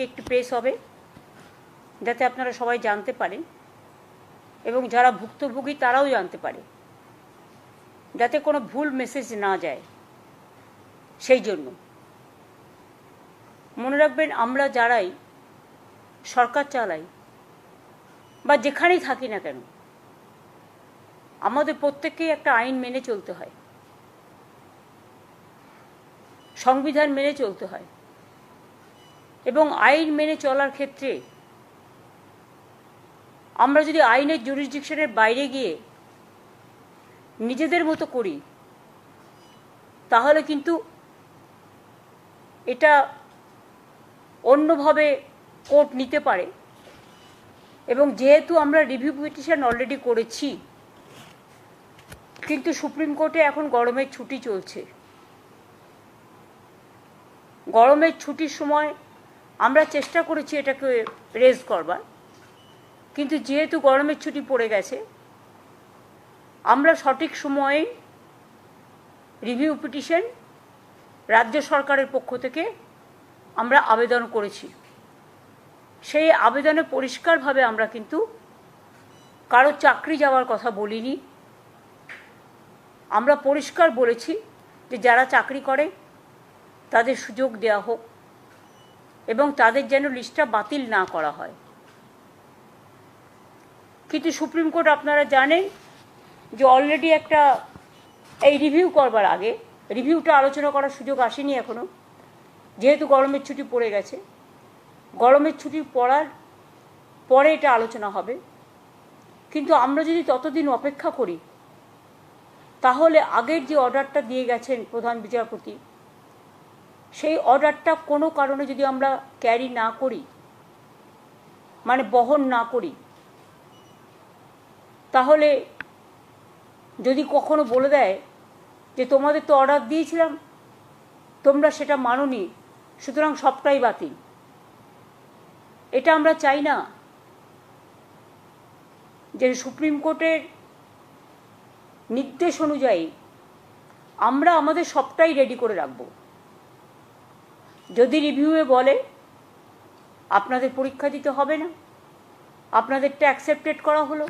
একটু প্রেস হবে যাতে আপনারা সবাই জানতে পারেন এবং যারা ভুক্তভোগী তারাও জানতে পারে, যাতে কোনো ভুল মেসেজ না যায়। সেই জন্য মনে রাখবেন, আমরা যারাই সরকার চালাই বা যেখানেই থাকি না কেন, আমাদের প্রত্যেককেই একটা আইন মেনে চলতে হয়, সংবিধান মেনে চলতে হয়। এবং আইন মেনে চলার ক্ষেত্রে আমরা যদি আইনের জুরিসডিকশনের বাইরে গিয়ে নিজেদের মতো করি, তাহলে কিন্তু এটা অন্যভাবে কোর্ট নিতে পারে। এবং যেহেতু আমরা রিভিউ পিটিশন অলরেডি করেছি, কিন্তু সুপ্রিম কোর্টে এখন গরমের ছুটি চলছে। গরমের ছুটির সময় আমরা চেষ্টা করেছি এটাকে রেজ করবার, কিন্তু যেহেতু গরমের ছুটি পড়ে গেছে, আমরা সঠিক সময়ে রিভিউ পিটিশন রাজ্য সরকারের পক্ষ থেকে আমরা আবেদন করেছি। সেই আবেদনে পরিষ্কারভাবে আমরা কিন্তু কারো চাকরি যাওয়ার কথা বলিনি। আমরা পরিষ্কার বলেছি যে যারা চাকরি করে তাদের সুযোগ দেওয়া হোক এবং তাদের যেন লিস্টটা বাতিল না করা হয়। কিন্তু সুপ্রিম কোর্ট, আপনারা জানেন যে অলরেডি একটা এই রিভিউ করবার আগে, রিভিউটা আলোচনা করার সুযোগ আসেনি এখনও, যেহেতু গরমের ছুটি পড়ে গেছে। গরমের ছুটি পড়ার পরে এটা আলোচনা হবে। কিন্তু আমরা যদি ততদিন অপেক্ষা করি, তাহলে আগের যে অর্ডারটা দিয়ে গেছেন প্রধান বিচারপতি, সেই অর্ডারটা কোনো কারণে যদি আমরা ক্যারি না করি, মানে বহন না করি, তাহলে যদি কখনো বলে দেয় যে তোমাদের তো অর্ডার দিয়েছিলাম, তোমরা সেটা মানোনি, সুতরাং সবটাই বাতিল, এটা আমরা চাই না। যে সুপ্রিম কোর্টের নির্দেশ অনুযায়ী আমরা আমাদের সবটাই রেডি করে রাখব। যদি রিভিউয়ে বলে আপনাদের পরীক্ষা দিতে হবে না, আপনাদেরটা অ্যাকসেপ্টেড করা হলো,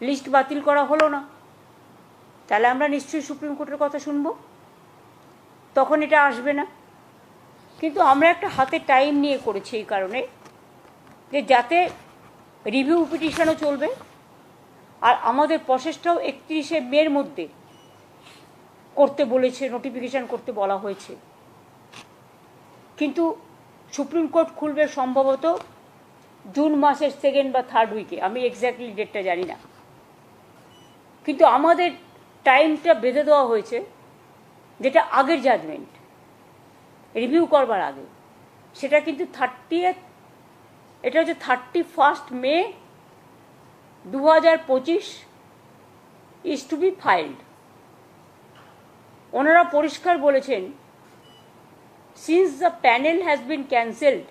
লিস্ট বাতিল করা হলো না, তাহলে আমরা নিশ্চয়ই সুপ্রিম কোর্টের কথা শুনব, তখন এটা আসবে না। কিন্তু আমরা একটা হাতে টাইম নিয়ে করেছি এই কারণে যে যাতে রিভিউ পিটিশনও চলবে আর আমাদের প্রসেসটাও 31শে মের মধ্যে করতে বলেছে, নোটিফিকেশান করতে বলা হয়েছে। কিন্তু সুপ্রিম কোর্ট খুলবে সম্ভবত জুন মাসের 2nd বা 3rd উইকে, আমি এক্স্যাক্টলি ডেটটা জানি না। কিন্তু আমাদের টাইমটা বেঁধে দেওয়া হয়েছে, যেটা আগের জাজমেন্ট রিভিউ করবার আগে, সেটা কিন্তু 30th, এটা হচ্ছে 31 মে 2025 ইজ টু বি ফাইল্ড। ওনারা পরিষ্কার বলেছেন, since the panel has been cancelled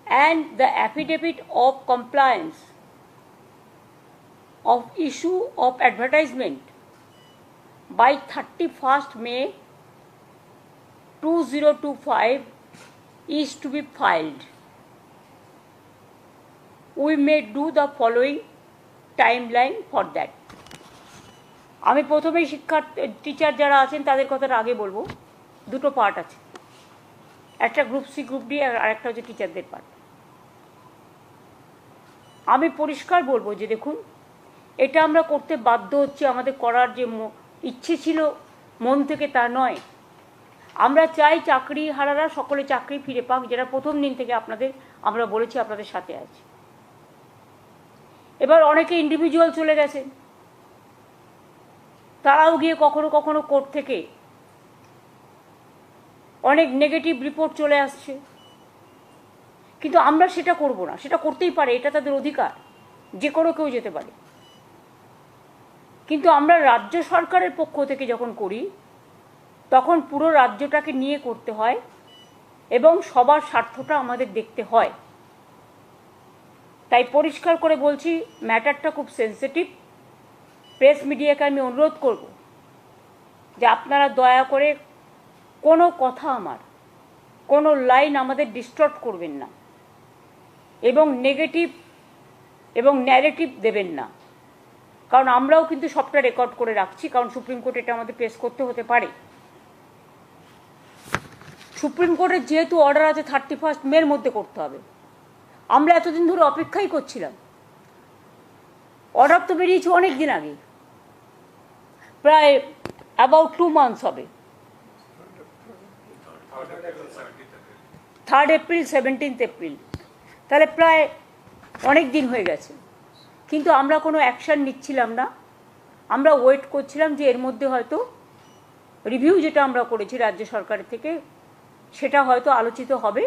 and the affidavit of compliance of issue of advertisement by 31st May 2025 is to be filed, we may do the following timeline for that. আমি প্রথমেই teacher যারা আছেন তাদের কথাটা আগে বলবো। দুটো part আছে, একটা গ্রুপ সি গ্রুপ ডি আর একটা হচ্ছে টিচারদের পার্ট। আমি পরিষ্কার বলবো যে দেখুন, এটা আমরা করতে বাধ্য হচ্ছি, আমাদের করার যে ইচ্ছে ছিল মন থেকে তা নয়। আমরা চাই চাকরি হারারা সকলে চাকরি ফিরে পাক, যেটা প্রথম দিন থেকে আমরা বলেছি আপনাদের সাথে আছি। এবার অনেকে ইন্ডিভিজুয়াল চলে গেছেন, তারাও গিয়ে কখনো কখনো কোর্ট থেকে অনেক নেগেটিভ রিপোর্ট চলে আসছে, কিন্তু আমরা সেটা করব না। সেটা করতেই পারে, এটা তাদের অধিকার, যে কোনো কেউ যেতে পারে। কিন্তু আমরা রাজ্য সরকারের পক্ষ থেকে যখন করি, তখন পুরো রাজ্যটাকে নিয়ে করতে হয় এবং সবার স্বার্থটা আমাদের দেখতে হয়। তাই পরিষ্কার করে বলছি, ম্যাটারটা খুব সেন্সিটিভ। প্রেস মিডিয়াকে আমি অনুরোধ করব যে আপনারা দয়া করে কোনো কথা আমার কোনো লাইন আমাদের ডিস্টর্ট করবেন না এবং নেগেটিভ এবং ন্যারেটিভ দেবেন না, কারণ আমরাও কিন্তু সবটা রেকর্ড করে রাখছি, কারণ সুপ্রিম কোর্ট এটা আমাদের পেশ করতে হতে পারে। সুপ্রিম কোর্টের যেহেতু অর্ডার আছে 31 মের মধ্যে করতে হবে, আমরা এতদিন ধরে অপেক্ষাই করছিলাম। অর্ডার তো বেরিয়েছে অনেক দিন আগে, প্রায় অ্যাবাউট 2 মান্থস হবে। 3rd এপ্রিল 17th এপ্রিল, তাহলে প্রায় অনেক দিন হয়ে গেছে, কিন্তু আমরা কোনো অ্যাকশান নিচ্ছিলাম না। আমরা ওয়েট করছিলাম যে এর মধ্যে হয়তো রিভিউ যেটা আমরা করেছি রাজ্য সরকারের থেকে সেটা হয়তো আলোচিত হবে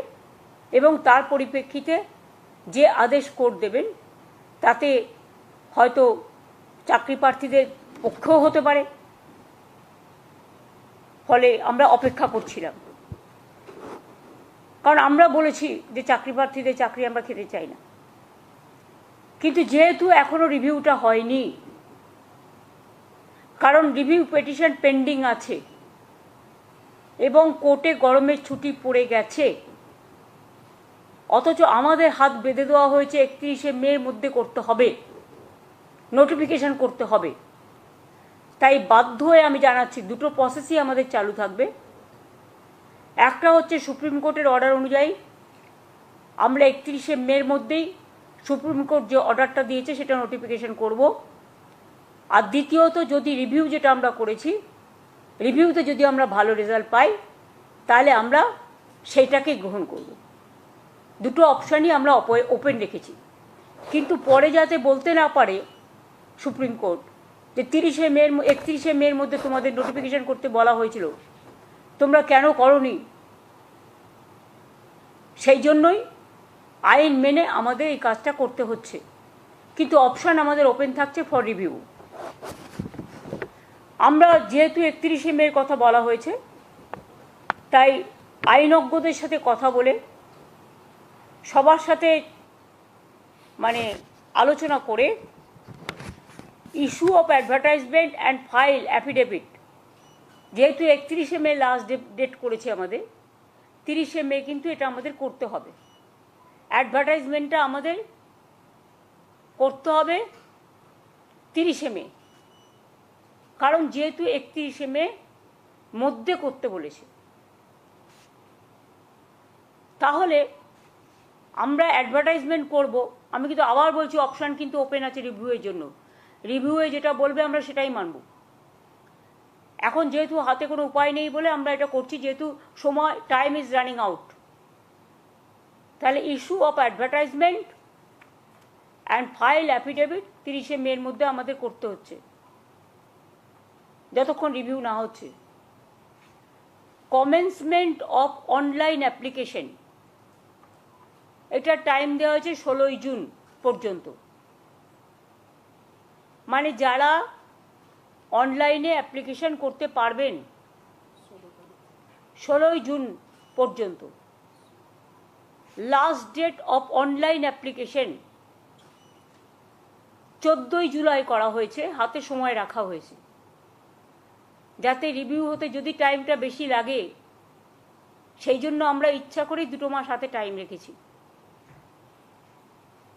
এবং তার পরিপ্রেক্ষিতে যে আদেশ কোর্ট দেবেন তাতে হয়তো চাকরি প্রার্থীদের পক্ষেও হতে পারে। ফলে আমরা অপেক্ষা করছিলাম, কারণ আমরা বলেছি যে চাকরি প্রার্থীদের চাকরি আমরা খেতে চাই না। কিন্তু যেহেতু এখনো রিভিউটা হয়নি, কারণ রিভিউ পিটিশন পেন্ডিং আছে এবং কোর্টে গরমের ছুটি পড়ে গেছে, অথচ আমাদের হাত বেঁধে দেওয়া হয়েছে 31শে মের মধ্যে করতে হবে, নোটিফিকেশন করতে হবে। তাই বাধ্য হয়ে আমি জানাচ্ছি দুটো প্রসেসই আমাদের চালু থাকবে। একটা হচ্ছে সুপ্রিম কোর্টের অর্ডার অনুযায়ী আমরা 31শে মের মধ্যেই সুপ্রিম কোর্ট যে অর্ডারটা দিয়েছে সেটা নোটিফিকেশন করব। আর দ্বিতীয়ত, যদি রিভিউ যেটা আমরা করেছি রিভিউতে যদি আমরা ভালো রেজাল্ট পাই তাহলে আমরা সেইটাকেই গ্রহণ করব। দুটো অপশানই আমরা ওপেন রেখেছি, কিন্তু পরে যাতে বলতে না পারে সুপ্রিম কোর্ট যে 31শে মের মধ্যে তোমাদের নোটিফিকেশন করতে বলা হয়েছিল, তোমরা কেন করোনি, সেই জন্যই আইন মেনে আমাদের এই কাজটা করতে হচ্ছে, কিন্তু অপশান আমাদের ওপেন থাকছে ফর রিভিউ। আমরা যেহেতু 31শে মের কথা বলা হয়েছে, তাই আইনজ্ঞদের সাথে কথা বলে সবার সাথে আলোচনা করে issue of advertisement and file affidavit, যেহেতু 31শে মে লাস্ট ডেট করেছে আমাদের, 30শে মে কিন্তু এটা আমাদের করতে হবে। অ্যাডভার্টাইজমেন্টটা আমাদের করতে হবে 30শে মে, কারণ যেহেতু 31শে মে মধ্যে করতে বলেছে। তাহলে আমরা অ্যাডভার্টাইজমেন্ট করব। আমি কিন্তু আবার বলছি অপশান কিন্তু ওপেন আছে রিভিউয়ের জন্য, রিভিউয়ে যেটা বলবে আমরা সেটাই মানব। এখন যেহেতু হাতে কোনো উপায় নেই বলে আমরা এটা করছি, যেহেতু সময় টাইম ইজ রানিং আউট। তাহলে issue of advertisement and file affidavit 30শে মের মধ্যে আমাদের করতে হচ্ছে যতক্ষণ রিভিউ না হচ্ছে। কমেন্সমেন্ট অফ অনলাইন অ্যাপ্লিকেশন, এটা টাইম দেওয়া হয়েছে 16ই জুন পর্যন্ত। যারা অনলাইনে অ্যাপ্লিকেশন করতে পারবেন 16ই জুন পর্যন্ত। Last date of online application 14ই জুলাই করা হয়েছে, হাতে সময় রাখা হয়েছে যাতে রিভিউ হতে যদি টাইমটা বেশি লাগে, সেই জন্য আমরা ইচ্ছা করেই 2 মাস হাতে টাইম রেখেছি।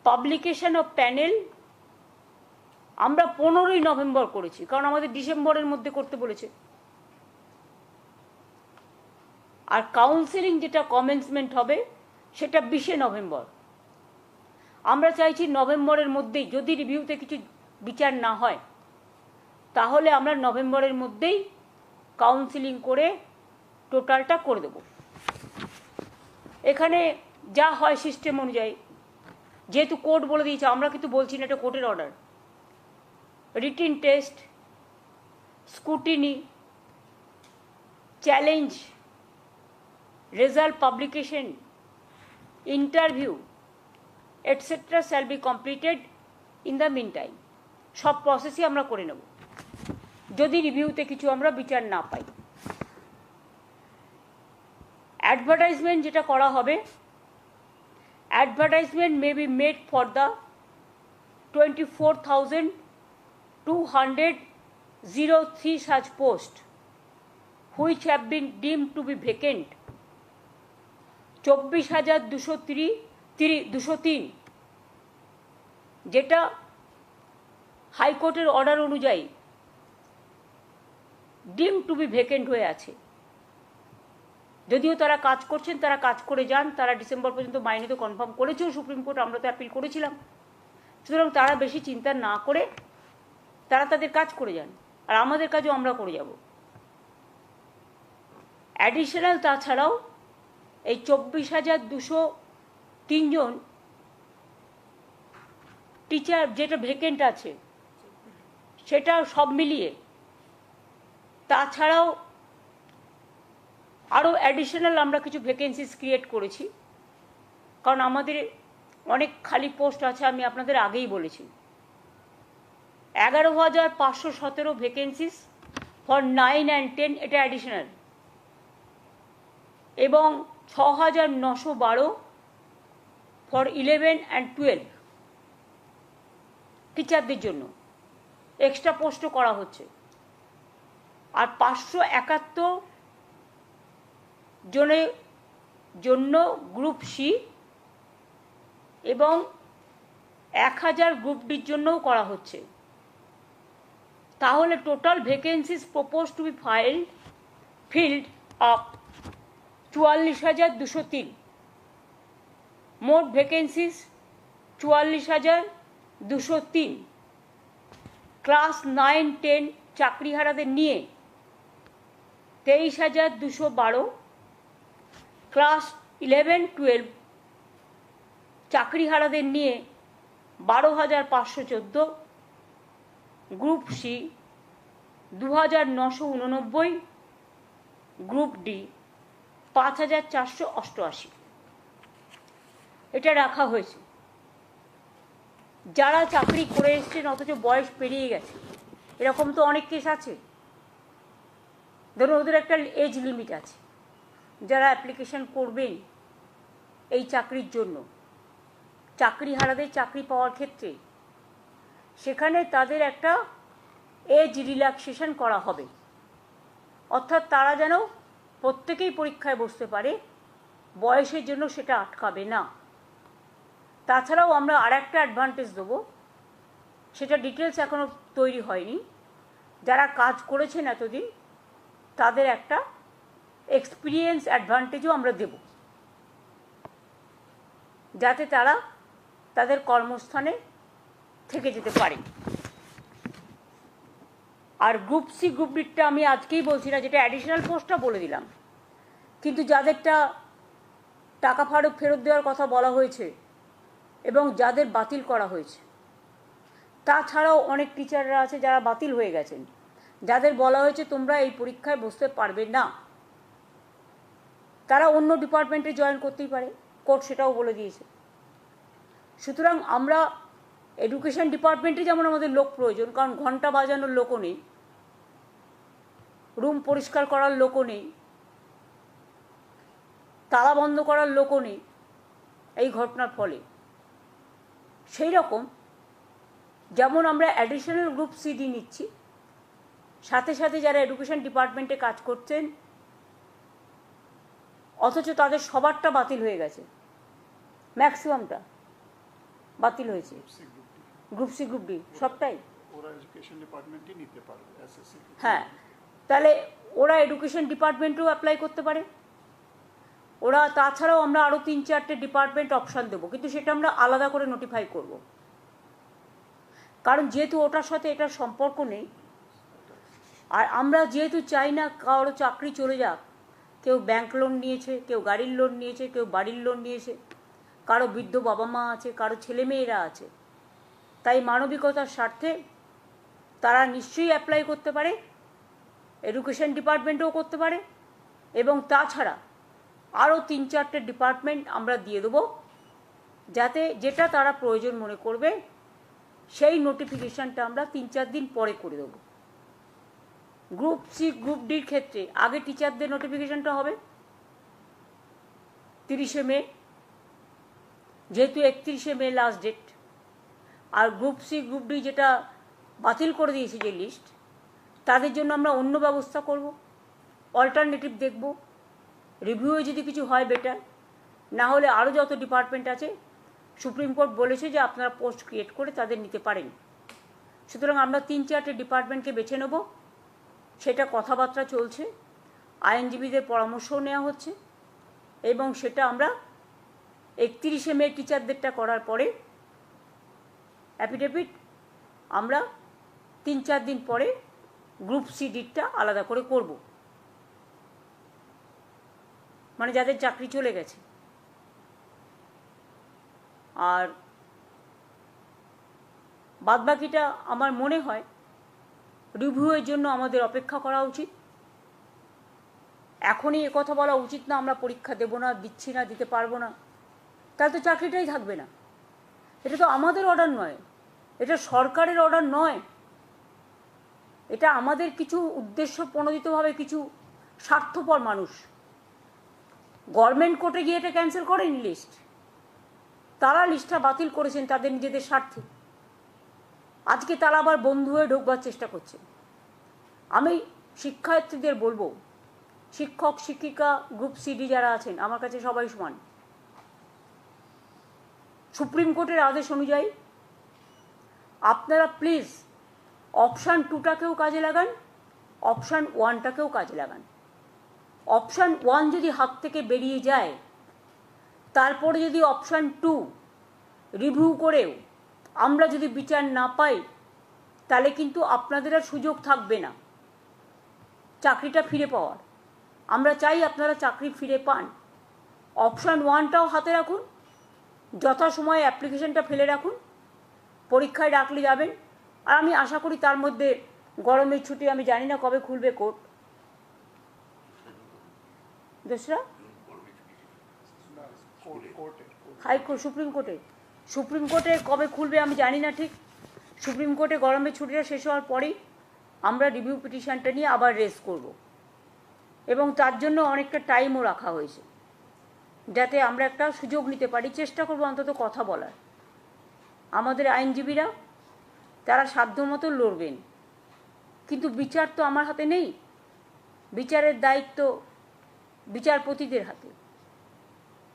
পাবলিকেশন অফ প্যানেল আমরা 15ই নভেম্বর করেছি, কারণ আমাদের ডিসেম্বরের মধ্যে করতে বলেছে। আর কাউন্সেলিং যেটা কমেন্সমেন্ট হবে সেটা 20শে নভেম্বর। আমরা চাইছি নভেম্বরের মধ্যেই, যদি রিভিউতে কিছু বিচার না হয় তাহলে আমরা নভেম্বরের মধ্যেই কাউন্সেলিং করে টোটালটা করে দেব। এখানে যা হয় সিস্টেম অনুযায়ী, যেহেতু কোর্ট বলে দিয়েছে, আমরা কিন্তু বলছি না, এটা কোর্টের order. Written test, scrutiny, challenge, result publication, interview etcetera shall be completed in the meantime. সব প্রসেসই আমরা করে নেব যদি রিভিউতে কিছু আমরা বিচার না পাই। অ্যাডভার্টাইজমেন্ট যেটা করা হবে, advertisement may be made for the 24,203 such posts which have been deemed to be vacant 24,203, যেটা হাইকোর্টের অর্ডার অনুযায়ী ডিম টু বি ভ্যাকেন্ট হয়ে আছে। যদিও তারা কাজ করছেন, তারা কাজ করে যান, তারা ডিসেম্বর পর্যন্ত মাইনে তো কনফার্ম করেছেও সুপ্রিম কোর্ট, আমরা তো অ্যাপিল করেছিলাম। সুতরাং তারা বেশি চিন্তা না করে তারা তাদের কাজ করে যান, আর আমাদের কাজও আমরা করে যাব। অ্যাডিশনাল তাছাড়াও এই 24,203 জন টিচার যেটা ভ্যাকেন্ট আছে সেটা সব মিলিয়ে তাছাড়াও আরও অ্যাডিশনাল আমরা কিছু ভ্যাকেন্সিস ক্রিয়েট করেছি, কারণ আমাদের অনেক খালি পোস্ট আছে, আমি আপনাদের আগেই বলেছি। 11,517 ভ্যাকেন্সিস ফর 9 and 10, এটা অ্যাডিশনাল, এবং 6,912 ফর 11 and 12 টিচারদের জন্য এক্সট্রা পোস্টও করা হচ্ছে। আর 571 জনের জন্য গ্রুপ সি এবং 1000 গ্রুপ ডির জন্যও করা হচ্ছে। তাহলে total vacancies propose to B filled up 44,203। মোট ভ্যাকেন্সিস 44,203। ক্লাস 9-10 চাকরিহারাদের নিয়ে 23,212, ক্লাস 11-12 চাকরিহারাদের নিয়ে 12,514, গ্রুপ সি 2,989, গ্রুপ ডি 5,488। এটা রাখা হয়েছে। যারা চাকরি করে এসছেন অথচ বয়স পেরিয়ে গেছে, এরকম তো অনেক কেস আছে। ধরুন ওদের একটা এজ লিমিট আছে, যারা অ্যাপ্লিকেশন করবেন এই চাকরির জন্য, চাকরিহারাদের চাকরি পাওয়ার ক্ষেত্রে, সেখানে তাদের একটা এজ রিল্যাক্সেশন করা হবে, অর্থাৎ তারা যেন প্রত্যেকেই পরীক্ষায় বসতে পারে, বয়সের জন্য সেটা আটকাবে না। তাছাড়াও আমরা আর একটা অ্যাডভান্টেজ দেবো, সেটা ডিটেলস এখনও তৈরি হয়নি। যারা কাজ করেছেন এতদিন তাদের একটা এক্সপিরিয়েন্স অ্যাডভান্টেজও আমরা দেব, যাতে তারা তাদের কর্মস্থানে থেকে যেতে পারে। আর গ্রুপ সি গ্রুপ ডিটা আমি আজকেই বলছি না, যেটা অ্যাডিশনাল পোস্টটা বলে দিলাম, কিন্তু যাদেরটা টাকা ফেরত দেওয়ার কথা বলা হয়েছে এবং যাদের বাতিল করা হয়েছে, তাছাড়াও অনেক টিচাররা আছে যারা বাতিল হয়ে গেছেন, যাদের বলা হয়েছে তোমরা এই পরীক্ষায় বসতে পারবে না, তারা অন্য ডিপার্টমেন্টে জয়েন করতেই পারে, কোর্ট সেটাও বলে দিয়েছে। সুতরাং আমরা এডুকেশন ডিপার্টমেন্টে যেমন আমাদের লোক প্রয়োজন, কারণ ঘন্টা বাজানোর লোকও নেই, রুম পরিষ্কার করার লোকও নেই, তালা বন্ধ করার লোকও নেই এই ঘটনার ফলে, সেই রকম যেমন আমরা অ্যাডিশনাল গ্রুপ সিডি নিচ্ছি, সাথে সাথে যারা এডুকেশন ডিপার্টমেন্টে কাজ করছেন অথচ তাদের সবারটা বাতিল হয়ে গেছে, ম্যাক্সিমামটা বাতিল হয়েছে, গ্রুপ সি গ্রুপ ডি সবটাই, হ্যাঁ, তাহলে ওরা এডুকেশন ডিপার্টমেন্টেও অ্যাপ্লাই করতে পারে। ওরা তাছাড়াও আমরা আরও 3-4টে ডিপার্টমেন্ট অপশান দেবো, কিন্তু সেটা আমরা আলাদা করে নোটিফাই করব, কারণ যেহেতু ওটার সাথে এটার সম্পর্ক নেই। আর আমরা যেহেতু চাই না কারো চাকরি চলে যাক, কেউ ব্যাংক লোন নিয়েছে, কেউ গাড়ির লোন নিয়েছে, কেউ বাড়ির লোন নিয়েছে, কারো বৃদ্ধ বাবা মা আছে, কারো ছেলেমেয়েরা আছে, তাই মানবিকতার স্বার্থে তারা নিশ্চয়ই অ্যাপ্লাই করতে পারে, এডুকেশন ডিপার্টমেন্টেও করতে পারে, এবং তাছাড়া আরও 3-4টে ডিপার্টমেন্ট আমরা দিয়ে দেবো, যাতে যেটা তারা প্রয়োজন মনে করবে সেই নোটিফিকেশানটা আমরা 3-4 দিন পরে করে দেবো। গ্রুপ সি গ্রুপ ডির ক্ষেত্রে আগে টিচারদের নোটিফিকেশানটা হবে 30শে মে, যেহেতু 31শে মে লাস্ট ডেট। আর গ্রুপ সি গ্রুপ ডি যেটা বাতিল করে দিয়েছে যে লিস্ট, তাদের জন্য আমরা অন্য ব্যবস্থা করব, অল্টারনেটিভ দেখব, রিভিউয়ে যদি কিছু হয় বেটার, না হলে আরও যত ডিপার্টমেন্ট আছে সুপ্রিম কোর্ট বলেছে যে আপনারা পোস্ট ক্রিয়েট করে তাদের নিতে পারেন। সুতরাং আমরা 3-4টে ডিপার্টমেন্টকে বেছে নেব, সেটা কথাবার্তা চলছে, আইনজীবীদের পরামর্শও নেওয়া হচ্ছে, এবং সেটা আমরা 31শে মে টিচারদেরটা করার পরে অ্যাফিডেভিট আমরা 3-4 দিন পরে গ্রুপ সি ডিটটা আলাদা করে করব, মানে যাদের চাকরি চলে গেছে। আর বাদবাকিটা আমার মনে হয় রিভিউয়ের জন্য আমাদের অপেক্ষা করা উচিত। এখনই একথা বলা উচিত না আমরা পরীক্ষা দেব না, দিচ্ছি না, দিতে পারবো না, তাহলে তো চাকরিটাই থাকবে না। এটা তো আমাদের অর্ডার নয়, এটা সরকারের অর্ডার নয়, এটা আমাদের কিছু উদ্দেশ্য প্রণোদিতভাবে কিছু স্বার্থপর মানুষ গভর্নমেন্ট কোর্টে গিয়ে এটা ক্যান্সেল করেনি লিস্ট, তারা লিস্টটা বাতিল করেছেন তাদের নিজেদের স্বার্থে। আজকে তারা আবার বন্ধু হয়ে ঢোকবার চেষ্টা করছে। আমি শিক্ষার্থীদের বলবো, শিক্ষক শিক্ষিকা গ্রুপ সিডি যারা আছেন আমার কাছে সবাই সমান। সুপ্রিম কোর্টের আদেশ অনুযায়ী আপনারা প্লিজ অপশান 2টাকেও কাজে লাগান, অপশান 1টাকেও কাজে লাগান। অপশান 1 যদি হাত থেকে বেরিয়ে যায়, তারপরে যদি অপশান 2 রিভিউ করেও আমরা যদি বিচার না পাই, তাহলে কিন্তু আপনাদের আর সুযোগ থাকবে না চাকরিটা ফিরে পাওয়ার। আমরা চাই আপনারা চাকরি ফিরে পান। অপশান 1টাও হাতে রাখুন, যথাসময়ে অ্যাপ্লিকেশনটা ফেলে রাখুন, পরীক্ষায় ডাকলে যাবেন। আর আমি আশা করি তার মধ্যে গরমের ছুটি, আমি জানি না কবে খুলবে কোর্ট, দোসরা হাইকোর্ট সুপ্রিম কোর্টে কবে খুলবে আমি জানি না ঠিক। সুপ্রিম কোর্টে গরমের ছুটিটা শেষ হওয়ার পরেই আমরা রিভিউ পিটিশনটা নিয়ে আবার রেজ করব, এবং তার জন্য অনেকটা টাইমও রাখা হয়েছে যাতে আমরা একটা সুযোগ নিতে পারি। চেষ্টা করবো অন্তত কথা বলার। আমাদের আইনজীবীরা তারা সাধ্যমতো লড়বেন, কিন্তু বিচার তো আমার হাতে নেই, বিচারের দায়িত্ব বিচারপতিদের হাতে।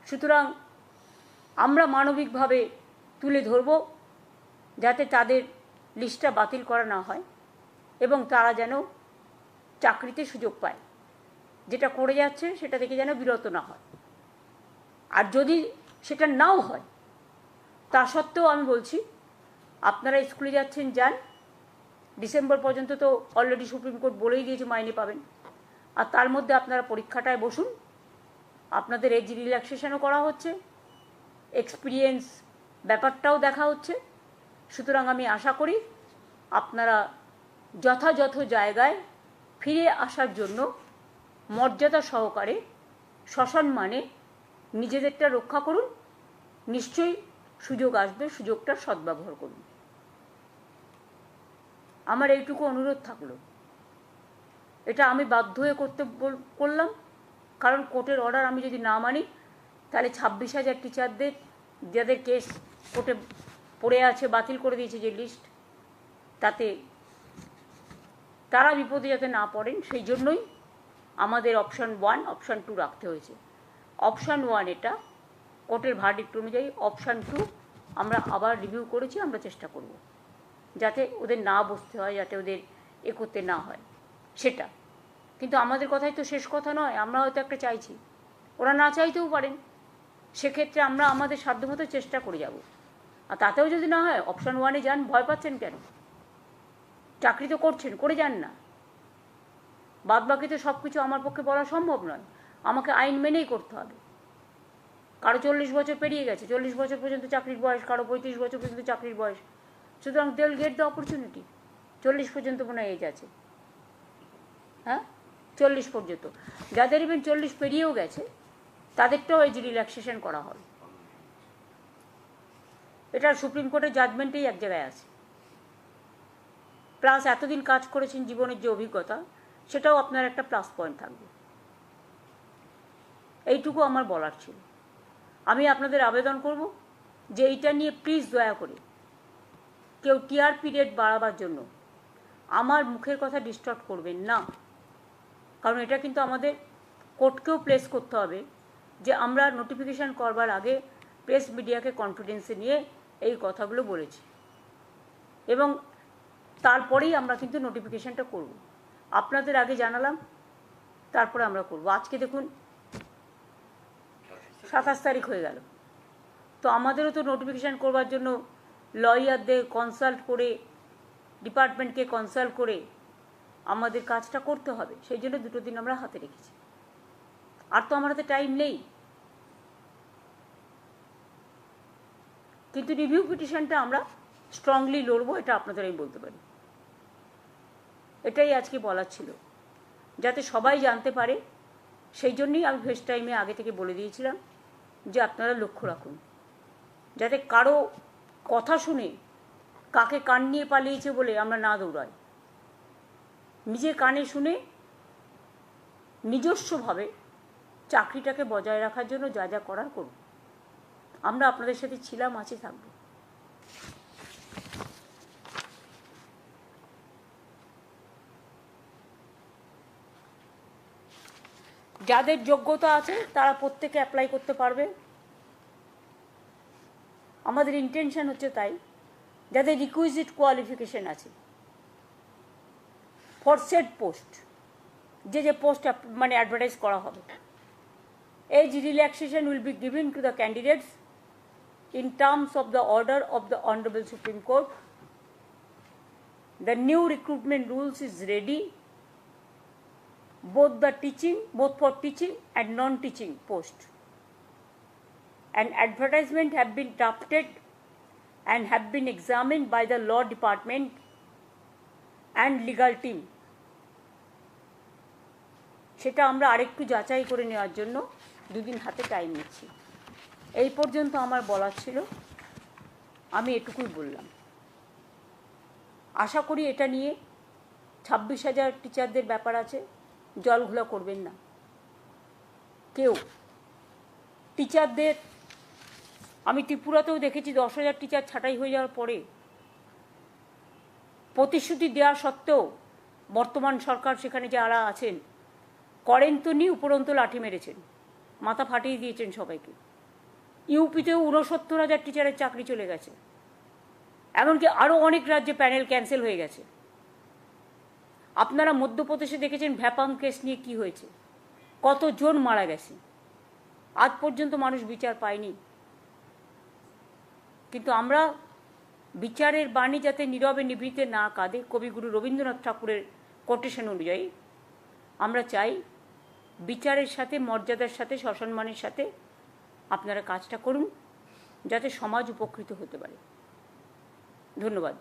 সুতরাং আমরা মানবিকভাবে তুলে ধরব যাতে তাদের লিস্টটা বাতিল করা না হয় এবং তারা যেন চাকরিতে সুযোগ পায়। যেটা করে যাচ্ছে সেটা থেকে যেন বিরত না হয়। আর যদি সেটা নাও হয়, তা সত্ত্বেও আমি বলছি আপনারা স্কুলে যাচ্ছেন যান, ডিসেম্বর পর্যন্ত তো অলরেডি সুপ্রিম কোর্ট বলেই দিয়েছে মাইনে পাবেন। আর তার মধ্যে আপনারা পরীক্ষাটায় বসুন, আপনাদের এজ রিল্যাক্সেশনও করা হচ্ছে, এক্সপিরিয়েন্স ব্যাপারটাও দেখা হচ্ছে। সুতরাং আমি আশা করি আপনারা যথাযথ জায়গায় ফিরে আসার জন্য মর্যাদা সহকারে সসম্মানে নিজেদেরটা রক্ষা করুন। নিশ্চয়ই সুযোগ আসবে, সুযোগটার সদ্ব্যবহার করুন। আমার এইটুকু অনুরোধ থাকলো। এটা আমি বাধ্য হয়ে করলাম, কারণ কোর্টের অর্ডার আমি যদি না মানি তাহলে 26,000 টিচারদের যাদের কেস কোর্টে পড়ে আছে, বাতিল করে দিয়েছে যে লিস্ট, তাতে তারা বিপদে যাতে না পড়েন সেই জন্যই আমাদের অপশান 1 অপশান 2 রাখতে হয়েছে। অপশান 1 এটা কোর্টের ভার্ডিক্ট অনুযায়ী, অপশান 2 আমরা আবার রিভিউ করেছি। আমরা চেষ্টা করব যাতে ওদের না বসতে হয়, যাতে ওদের করতে না হয় সেটা। কিন্তু আমাদের কথাই তো শেষ কথা নয়, আমরা হয়তো একটা চাইছি, ওরা না চাইতেও পারেন। সেক্ষেত্রে আমরা আমাদের সাধ্যমতো চেষ্টা করে যাব। আর তাতেও যদি না হয় অপশান 1-এ যান। ভয় পাচ্ছেন কেন? চাকরি তো করছেন, করে যান না। বাদবাকি তো সব কিছু আমার পক্ষে বলা সম্ভব নয়, আমাকে আইন মেনেই করতে হবে। কারো 40 বছর পেরিয়ে গেছে, 40 বছর পর্যন্ত চাকরির বয়স, কারো 35 বছর পর্যন্ত চাকরির বয়স। সুতরাং they will get the opportunity. 40 পর্যন্ত মনে হয় এজ আছে, হ্যাঁ 40 পর্যন্ত। যাদের ইভেন 40 পেরিয়েও গেছে তাদেরটাও এজ রিল্যাক্সেশন করা হবে। এটা সুপ্রিম কোর্টের জাজমেন্টেই এক জায়গায় আছে। প্লাস এতদিন কাজ করেছেন, জীবনের যে অভিজ্ঞতা, সেটাও আপনার একটা প্লাস পয়েন্ট থাকবে। এইটুকু আমার বলার ছিল। আমি আপনাদের আবেদন করব যে এইটা নিয়ে প্লিজ দয়া করে কেউ টিআরপি রেট বাড়াবার জন্য আমার মুখের কথা ডিস্টর্ব করবেন না। কারণ এটা কিন্তু আমাদের কোর্টকেও প্লেস করতে হবে যে আমরা নোটিফিকেশান করবার আগে প্রেস মিডিয়াকে কনফিডেন্সে নিয়ে এই কথাগুলো বলেছি, এবং তারপরেই আমরা কিন্তু নোটিফিকেশানটা করব। আপনাদের আগে জানালাম, তারপরে আমরা করব। আজকে দেখুন 27 তারিখ হয়ে গেল, তো আমাদেরও তো নোটিফিকেশান করবার জন্য লয়ারদের কনসাল্ট করে, ডিপার্টমেন্টকে কনসাল্ট করে আমাদের কাজটা করতে হবে। সেই জন্য 2 দিন আমরা হাতে রেখেছি, আর তো আমার হাতে টাইম নেই। কিন্তু রিভিউ পিটিশনটা আমরা স্ট্রংলি লড়বো, এটা আপনাদের আমি বলতে পারি। এটাই আজকে বলার ছিল, যাতে সবাই জানতে পারে। সেই জন্যই আমি ফেস টাইমে আগে থেকে বলে দিয়েছিলাম যে আপনারা লক্ষ্য রাখুন, যাতে কারো কথা শুনে কাকে কান নিয়ে পালিয়েছে বলে আমরা না দৌড়াই। নিজে কানে শুনে নিজস্বভাবে চাকরিটাকে বজায় রাখার জন্য যা যা করার করুন। আমরা আপনাদের সাথে ছিলাম, আছি, থাকব। যাদের যোগ্যতা আছে তারা প্রত্যেকে অ্যাপ্লাই করতে পারবে। আমাদের ইন্টেনশন হচ্ছে তাই, যাদের রিকুইজিট কোয়ালিফিকেশন আছে ফর সেট পোস্ট, যে পোস্ট মানে অ্যাডভার্টাইজ করা হবে, age relaxation will be given to the candidates in terms of the order of the Honorable Supreme Court. The new recruitment rules is ready, both for teaching and non-teaching post. An advertisement have been drafted and have been examined by the law department and legal team. সেটা আমরা আরেকটু যাচাই করে নেওয়ার জন্য 2 দিন হাতে time নিচ্ছি। এই পর্যন্ত আমার বলার ছিল, আমি এটুকুই বললাম। আশা করি এটা নিয়ে 26,000 টিচারদের ব্যাপার আছে, জলঘোলা করবেন না কেউ। টিচারদের আমি ত্রিপুরাতেও দেখেছি 10,000 টিচার ছাঁটাই হয়ে যাওয়ার পরে প্রতিশ্রুতি দেওয়া সত্ত্বেও বর্তমান সরকার সেখানে যারা আছেন করেন তো নি, উপরন্তু লাঠি মেরেছেন, মাথা ফাটিয়ে দিয়েছেন সবাইকে। ইউপিতেও 69,000 টিচারের চাকরি চলে গেছে, এমনকি আরও অনেক রাজ্যে প্যানেল ক্যান্সেল হয়ে গেছে। আপনারা মধ্যপ্রদেশে দেখেছেন ভ্যাপাম কেস নিয়ে কি হয়েছে, কতজন মারা গেছে, আজ পর্যন্ত মানুষ বিচার পায়নি। কিন্তু আমরা বিচারের বাণী যাতে নীরবে নিভৃতে না কাঁদে, কবিগুরু রবীন্দ্রনাথ ঠাকুরের কোটেশন অনুযায়ী আমরা চাই বিচারের সাথে, মর্যাদার সাথে, সসম্মানের সাথে আপনারা কাজটা করুন, যাতে সমাজ উপকৃত হতে পারে। ধন্যবাদ।